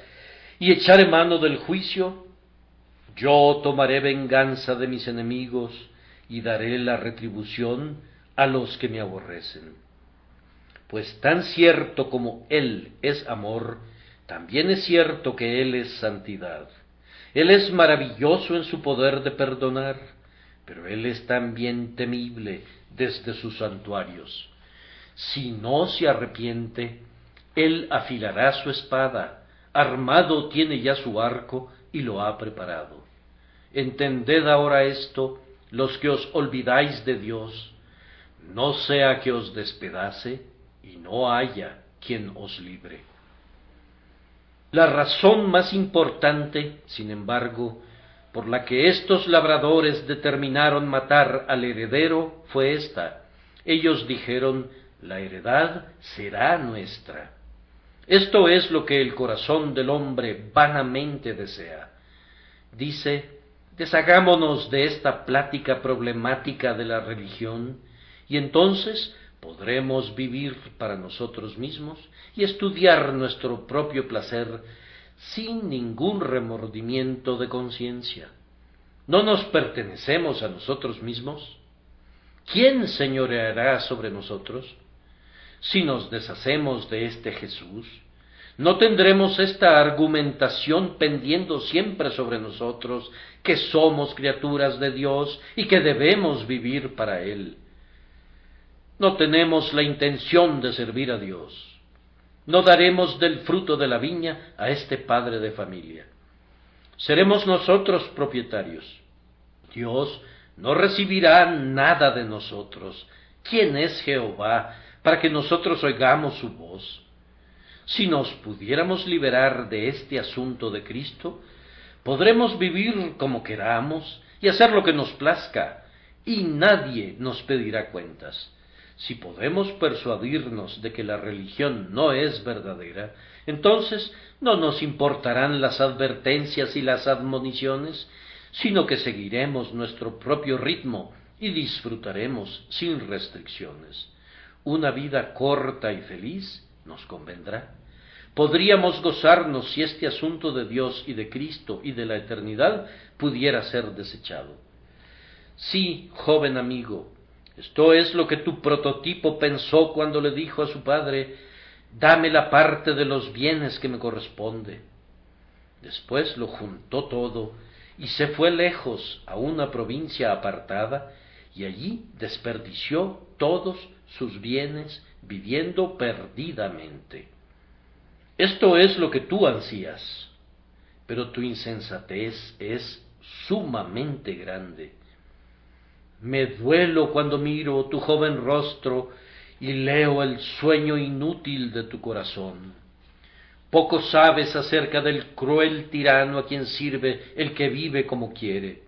y echare mano del juicio, yo tomaré venganza de mis enemigos y daré la retribución a los que me aborrecen. Pues tan cierto como Él es amor, también es cierto que Él es santidad. Él es maravilloso en su poder de perdonar, pero Él es también temible desde sus santuarios. Si no se arrepiente, Él afilará su espada, armado tiene ya su arco y lo ha preparado. Entended ahora esto, los que os olvidáis de Dios, no sea que os despedace y no haya quien os libre. La razón más importante, sin embargo, por la que estos labradores determinaron matar al heredero fue esta. Ellos dijeron: la heredad será nuestra. Esto es lo que el corazón del hombre vanamente desea. Dice: deshagámonos de esta plática problemática de la religión, y entonces podremos vivir para nosotros mismos y estudiar nuestro propio placer sin ningún remordimiento de conciencia. ¿No nos pertenecemos a nosotros mismos? ¿Quién señoreará sobre nosotros? Si nos deshacemos de este Jesús, ¿no tendremos esta argumentación pendiendo siempre sobre nosotros, que somos criaturas de Dios y que debemos vivir para Él? No tenemos la intención de servir a Dios. No daremos del fruto de la viña a este padre de familia. Seremos nosotros propietarios. Dios no recibirá nada de nosotros. ¿Quién es Jehová para que nosotros oigamos su voz? Si nos pudiéramos liberar de este asunto de Cristo, podremos vivir como queramos y hacer lo que nos plazca, y nadie nos pedirá cuentas. Si podemos persuadirnos de que la religión no es verdadera, entonces no nos importarán las advertencias y las admoniciones, sino que seguiremos nuestro propio ritmo y disfrutaremos sin restricciones. Una vida corta y feliz nos convendrá. Podríamos gozarnos si este asunto de Dios y de Cristo y de la eternidad pudiera ser desechado. Sí, joven amigo, esto es lo que tu prototipo pensó cuando le dijo a su padre: dame la parte de los bienes que me corresponde. Después lo juntó todo y se fue lejos a una provincia apartada, y allí desperdició todos sus bienes viviendo perdidamente. Esto es lo que tú ansías, pero tu insensatez es sumamente grande. Me duelo cuando miro tu joven rostro y leo el sueño inútil de tu corazón. Poco sabes acerca del cruel tirano a quien sirve el que vive como quiere.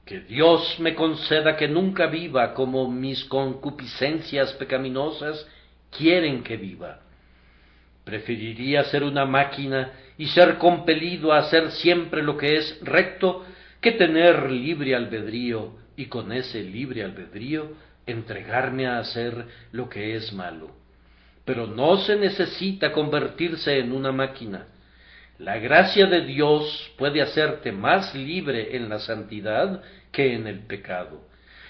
Que Dios me conceda que nunca viva como mis concupiscencias pecaminosas quieren que viva. Preferiría ser una máquina y ser compelido a hacer siempre lo que es recto, que tener libre albedrío y con ese libre albedrío entregarme a hacer lo que es malo. Pero no se necesita convertirse en una máquina. La gracia de Dios puede hacerte más libre en la santidad que en el pecado.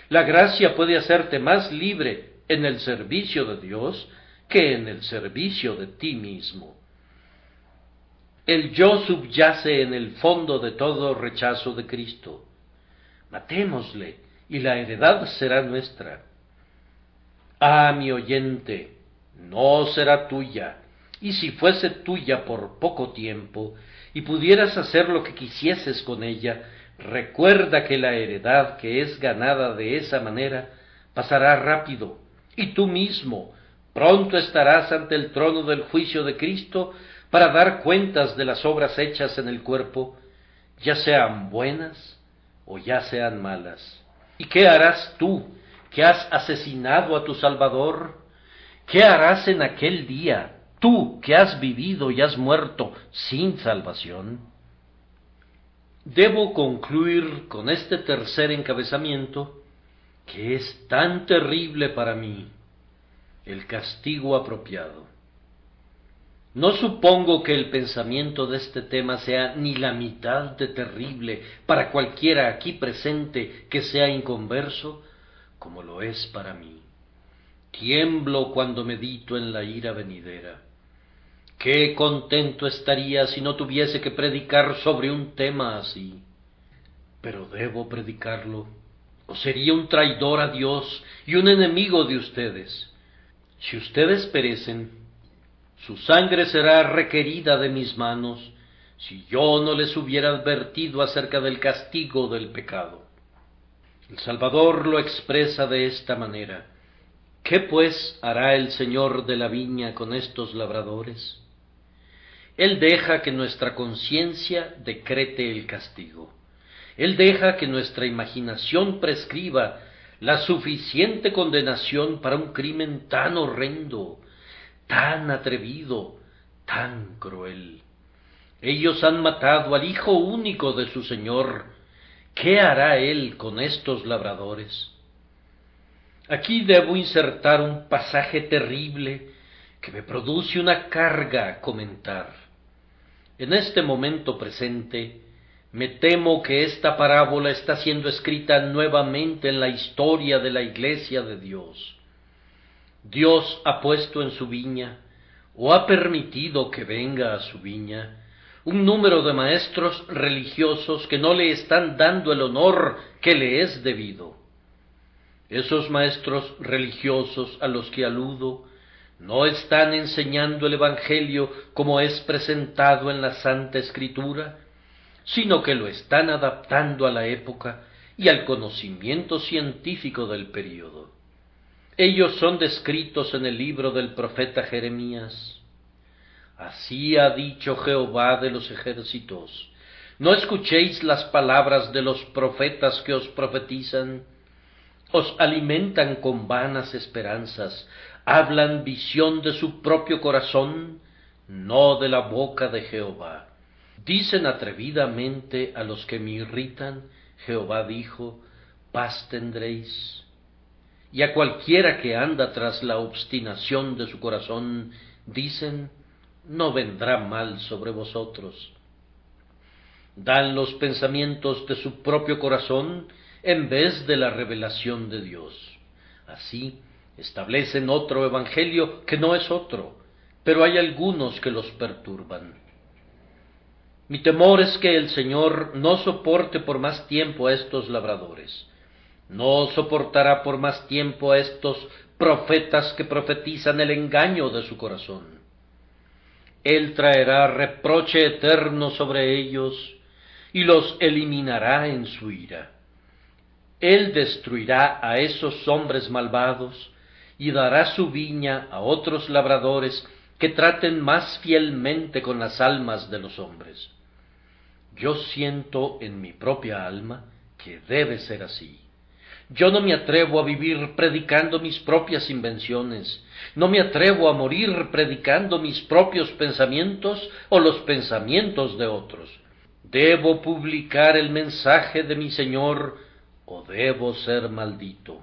La gracia puede hacerte más libre en el servicio de Dios que en el servicio de ti mismo. El yo subyace en el fondo de todo rechazo de Cristo. Matémosle y la heredad será nuestra. Ah, mi oyente, no será tuya, y si fuese tuya por poco tiempo, y pudieras hacer lo que quisieses con ella, recuerda que la heredad que es ganada de esa manera pasará rápido, y tú mismo pronto estarás ante el trono del juicio de Cristo para dar cuentas de las obras hechas en el cuerpo, ya sean buenas o ya sean malas. ¿Y qué harás tú, que has asesinado a tu Salvador? ¿Qué harás en aquel día, tú que has vivido y has muerto sin salvación? Debo concluir con este tercer encabezamiento, que es tan terrible para mí, el castigo apropiado. No supongo que el pensamiento de este tema sea ni la mitad de terrible para cualquiera aquí presente que sea inconverso, como lo es para mí. Tiemblo cuando medito en la ira venidera. Qué contento estaría si no tuviese que predicar sobre un tema así. Pero debo predicarlo, o sería un traidor a Dios y un enemigo de ustedes. Si ustedes perecen, su sangre será requerida de mis manos, si yo no les hubiera advertido acerca del castigo del pecado. El Salvador lo expresa de esta manera. ¿Qué pues hará el Señor de la viña con estos labradores? Él deja que nuestra conciencia decrete el castigo. Él deja que nuestra imaginación prescriba la suficiente condenación para un crimen tan horrendo, tan atrevido, tan cruel. Ellos han matado al hijo único de su Señor. ¿Qué hará Él con estos labradores? Aquí debo insertar un pasaje terrible que me produce una carga comentar. En este momento presente, me temo que esta parábola está siendo escrita nuevamente en la historia de la Iglesia de Dios. Dios ha puesto en su viña, o ha permitido que venga a su viña, un número de maestros religiosos que no le están dando el honor que le es debido. Esos maestros religiosos a los que aludo no están enseñando el Evangelio como es presentado en la Santa Escritura, sino que lo están adaptando a la época y al conocimiento científico del período. Ellos son descritos en el libro del profeta Jeremías. Así ha dicho Jehová de los ejércitos: no escuchéis las palabras de los profetas que os profetizan. Os alimentan con vanas esperanzas, hablan visión de su propio corazón, no de la boca de Jehová. Dicen atrevidamente a los que me irritan: Jehová dijo, paz tendréis. Y a cualquiera que anda tras la obstinación de su corazón, dicen, no vendrá mal sobre vosotros. Dan los pensamientos de su propio corazón en vez de la revelación de Dios. Así establecen otro evangelio que no es otro, pero hay algunos que los perturban. Mi temor es que el Señor no soporte por más tiempo a estos labradores. No soportará por más tiempo a estos profetas que profetizan el engaño de su corazón. Él traerá reproche eterno sobre ellos y los eliminará en su ira. Él destruirá a esos hombres malvados y dará su viña a otros labradores que traten más fielmente con las almas de los hombres. Yo siento en mi propia alma que debe ser así. Yo no me atrevo a vivir predicando mis propias invenciones, no me atrevo a morir predicando mis propios pensamientos o los pensamientos de otros. Debo publicar el mensaje de mi Señor o debo ser maldito.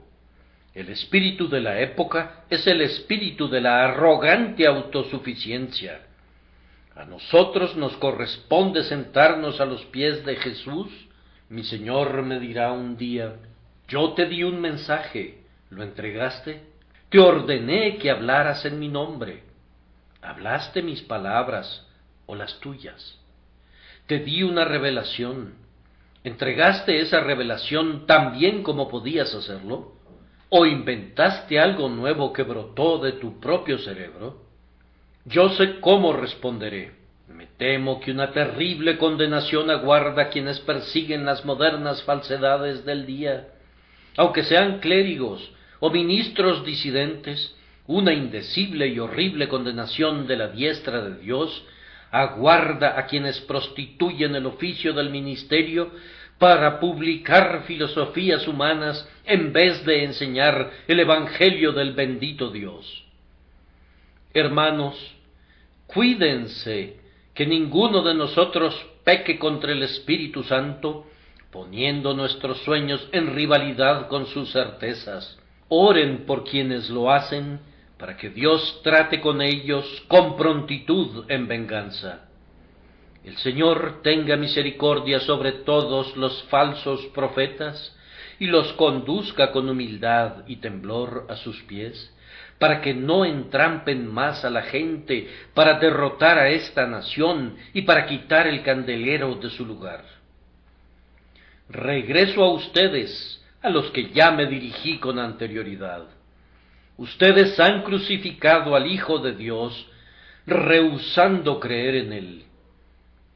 El espíritu de la época es el espíritu de la arrogante autosuficiencia. A nosotros nos corresponde sentarnos a los pies de Jesús. Mi Señor me dirá un día: yo te di un mensaje, ¿lo entregaste? Te ordené que hablaras en mi nombre. ¿Hablaste mis palabras o las tuyas? Te di una revelación. ¿Entregaste esa revelación tan bien como podías hacerlo? ¿O inventaste algo nuevo que brotó de tu propio cerebro? Yo sé cómo responderé. Me temo que una terrible condenación aguarda a quienes persiguen las modernas falsedades del día. Aunque sean clérigos o ministros disidentes, una indecible y horrible condenación de la diestra de Dios aguarda a quienes prostituyen el oficio del ministerio para publicar filosofías humanas en vez de enseñar el evangelio del bendito Dios. Hermanos, cuídense que ninguno de nosotros peque contra el Espíritu Santo, poniendo nuestros sueños en rivalidad con sus certezas. Oren por quienes lo hacen, para que Dios trate con ellos con prontitud en venganza. El Señor tenga misericordia sobre todos los falsos profetas, y los conduzca con humildad y temblor a sus pies, para que no entrampen más a la gente, para derrotar a esta nación y para quitar el candelero de su lugar. Regreso a ustedes, a los que ya me dirigí con anterioridad. Ustedes han crucificado al Hijo de Dios, rehusando creer en Él.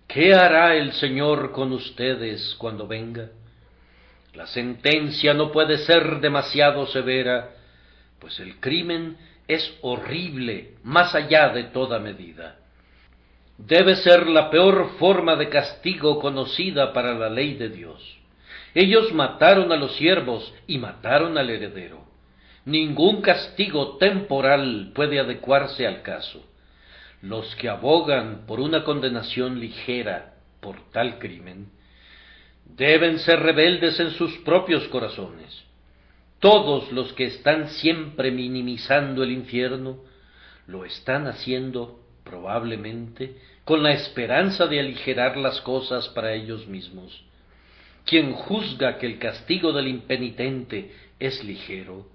¿Qué hará el Señor con ustedes cuando venga? La sentencia no puede ser demasiado severa, pues el crimen es horrible más allá de toda medida. Debe ser la peor forma de castigo conocida para la ley de Dios. Ellos mataron a los siervos y mataron al heredero. Ningún castigo temporal puede adecuarse al caso. Los que abogan por una condenación ligera por tal crimen deben ser rebeldes en sus propios corazones. Todos los que están siempre minimizando el infierno lo están haciendo probablemente con la esperanza de aligerar las cosas para ellos mismos. Quien juzga que el castigo del impenitente es ligero,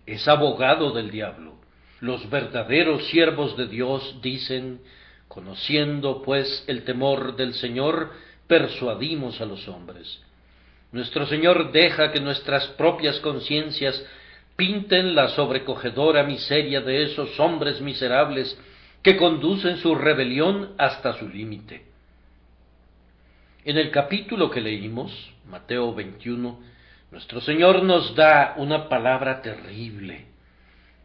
es abogado del diablo. Los verdaderos siervos de Dios dicen: conociendo pues el temor del Señor, persuadimos a los hombres. Nuestro Señor deja que nuestras propias conciencias pinten la sobrecogedora miseria de esos hombres miserables que conducen su rebelión hasta su límite. En el capítulo que leímos, Mateo 21, nuestro Señor nos da una palabra terrible,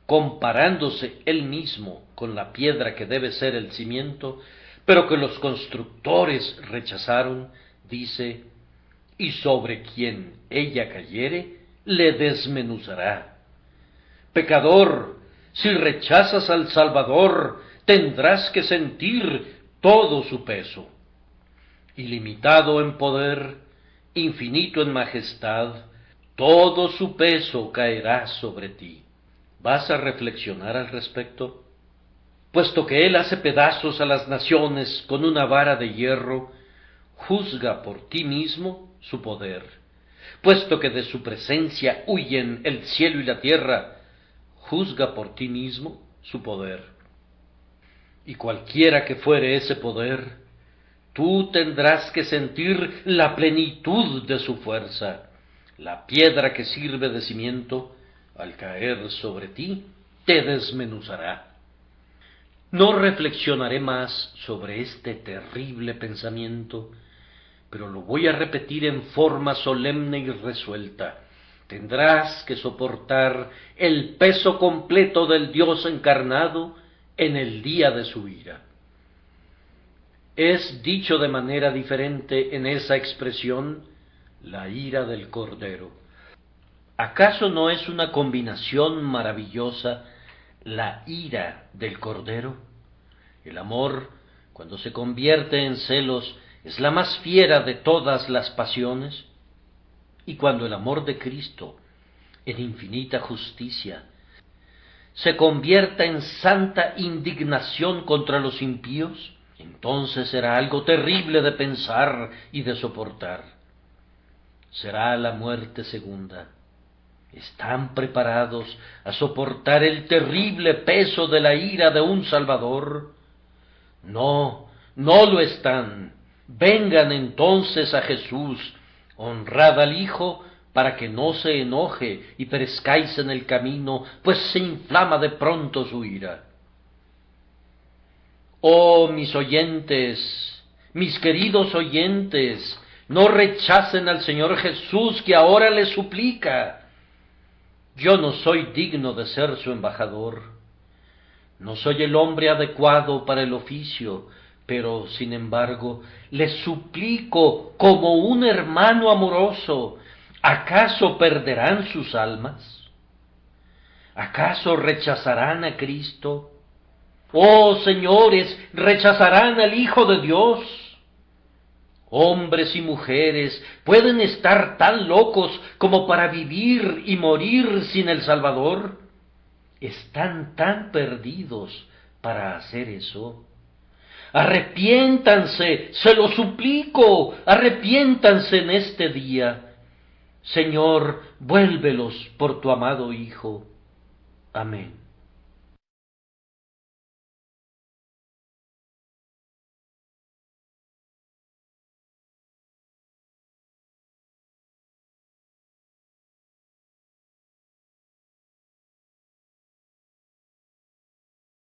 comparándose Él mismo con la piedra que debe ser el cimiento, pero que los constructores rechazaron. Dice: y sobre quien ella cayere, le desmenuzará. Pecador, si rechazas al Salvador, tendrás que sentir todo su peso. Ilimitado en poder, infinito en majestad, todo su peso caerá sobre ti. ¿Vas a reflexionar al respecto? Puesto que Él hace pedazos a las naciones con una vara de hierro, juzga por ti mismo su poder. Puesto que de su presencia huyen el cielo y la tierra, juzga por ti mismo su poder. Y cualquiera que fuere ese poder, tú tendrás que sentir la plenitud de su fuerza. La piedra que sirve de cimiento, al caer sobre ti, te desmenuzará. No reflexionaré más sobre este terrible pensamiento, pero lo voy a repetir en forma solemne y resuelta. Tendrás que soportar el peso completo del Dios encarnado en el día de su ira. Es dicho de manera diferente en esa expresión, la ira del Cordero. ¿Acaso no es una combinación maravillosa la ira del Cordero? El amor, cuando se convierte en celos, es la más fiera de todas las pasiones. Y cuando el amor de Cristo, en infinita justicia, se convierta en santa indignación contra los impíos, Entonces será algo terrible de pensar y de soportar. Será la muerte segunda. ¿Están preparados a soportar el terrible peso de la ira de un Salvador? No, no lo están. Vengan entonces a Jesús, honrad al Hijo, para que no se enoje y perezcáis en el camino, pues se inflama de pronto su ira. Oh, mis oyentes, mis queridos oyentes, no rechacen al Señor Jesús, que ahora les suplica. Yo no soy digno de ser su embajador. No soy el hombre adecuado para el oficio, pero, sin embargo, les suplico como un hermano amoroso. ¿Acaso perderán sus almas? ¿Acaso rechazarán a Cristo? Oh, señores, ¿rechazarán al Hijo de Dios? Hombres y mujeres pueden estar tan locos como para vivir y morir sin el Salvador. Están tan perdidos para hacer eso. Arrepiéntanse, se lo suplico, arrepiéntanse en este día. Señor, vuélvelos por tu amado Hijo. Amén.